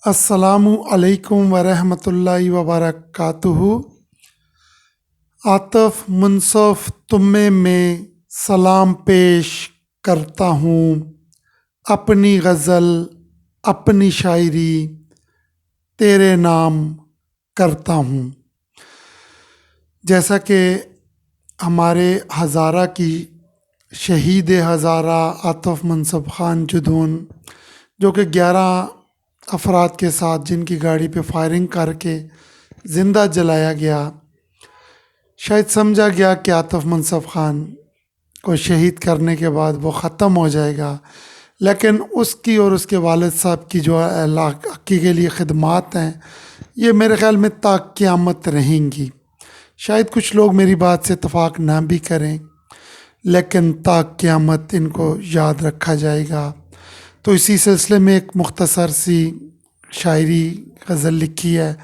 अस्सलामु अलैकुम वरहमतुल्लाहि वबरकातुहू। आतफ मुनसफ तुम्हें मैं सलाम पेश करता हूँ। अपनी गज़ल अपनी शायरी तेरे नाम करता हूँ। जैसा कि हमारे हज़ारा की शहीद हज़ारा आतफ मुनसफ ख़ान जुदून, जो कि 11 अफराद के साथ जिनकी गाड़ी पे फायरिंग करके ज़िंदा जलाया गया, शायद समझा गया कि आतफ मुनसफ ख़ान को शहीद करने के बाद वो ख़त्म हो जाएगा, लेकिन उसकी और उसके वालिद साहब की जो इलाके के लिए खिदमात हैं, ये मेरे ख़्याल में ता क़यामत रहेंगी। शायद कुछ लोग मेरी बात से इत्तफ़ाक़ ना भी करें, लेकिन ता क़यामत इनको याद रखा जाएगा। तो इसी सिलसिले में एक मुख्तसर सी शायरी गज़ल लिखी है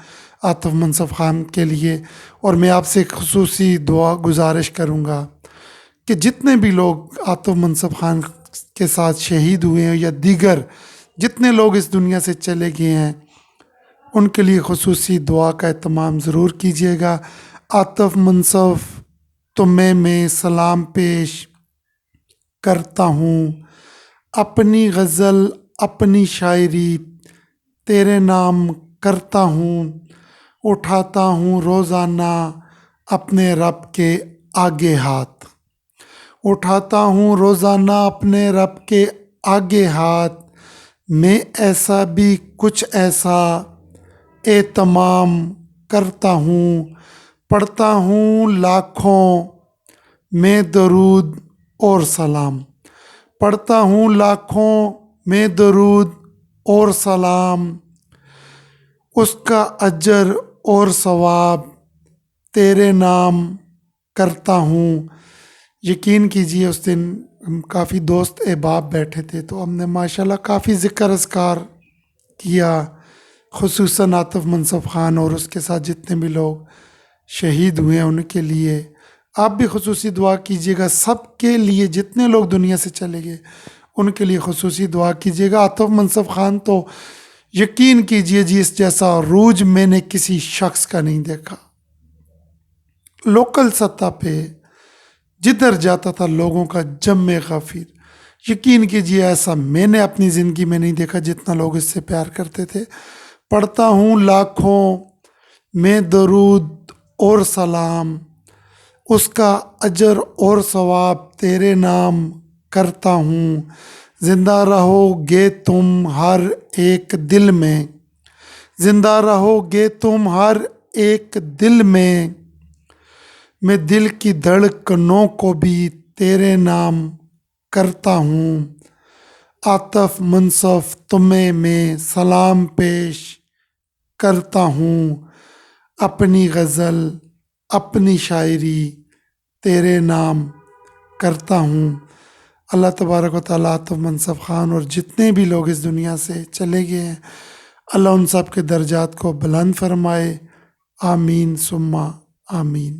आतफ मुनसफ ख़ान के लिए, और मैं आपसे एक ख़ुसूसी दुआ गुजारिश करूँगा कि जितने भी लोग आतफ मुनसफ ख़ान के साथ शहीद हुए हैं या दीगर जितने लोग इस दुनिया से चले गए हैं, उनके लिए ख़ुसूसी दुआ का एहतमाम ज़रूर कीजिएगा। आतफ मुनसफ तुम्हें मैं सलाम पेश करता हूँ। अपनी गज़ल अपनी शायरी तेरे नाम करता हूँ। उठाता हूँ रोज़ाना अपने रब के आगे हाथ। उठाता हूँ रोज़ाना अपने रब के आगे हाथ। मैं ऐसा भी कुछ ऐसा एहतमाम करता हूँ। पढ़ता हूँ लाखों में दरूद और सलाम। पढ़ता हूँ लाखों में दरूद और सलाम। उसका अजर और सवाब तेरे नाम करता हूँ। यकीन कीजिए उस दिन हम काफ़ी दोस्त अहबाब बैठे थे, तो हमने माशाल्लाह काफ़ी ज़िक्र अज़कार किया, खुसूसन आतफ मुनसफ ख़ान और उसके साथ जितने भी लोग शहीद हुए हैं उनके लिए। आप भी खुसूसी दुआ कीजिएगा, सब के लिए जितने लोग दुनिया से चले गए उनके लिए खुसूसी दुआ कीजिएगा। आतफ मुनसफ ख़ान तो यकीन कीजिए जी इस जैसा अरूज मैंने किसी शख्स का नहीं देखा। लोकल सतह पे जिधर जाता था लोगों का जम गाफिर, यकीन कीजिए ऐसा मैंने अपनी ज़िंदगी में नहीं देखा जितना लोग इससे प्यार करते थे। पढ़ता हूँ लाखों में दरूद और सलाम। उसका अजर और सवाब तेरे नाम करता हूँ। ज़िंदा रहोगे तुम हर एक दिल में। ज़िंदा रहोगे तुम हर एक दिल में। मैं दिल की धड़कनों को भी तेरे नाम करता हूँ। आतफ मुनसफ तुम्हें मैं सलाम पेश करता हूँ। अपनी गज़ल अपनी शायरी तेरे नाम करता हूँ। अल्लाह तबारक व तआला आतफ मुनसफ ख़ान और जितने भी लोग इस दुनिया से चले गए हैं, अल्लाह उन सब के दर्जात को बुलंद फरमाए। आमीन सुम्मा आमीन।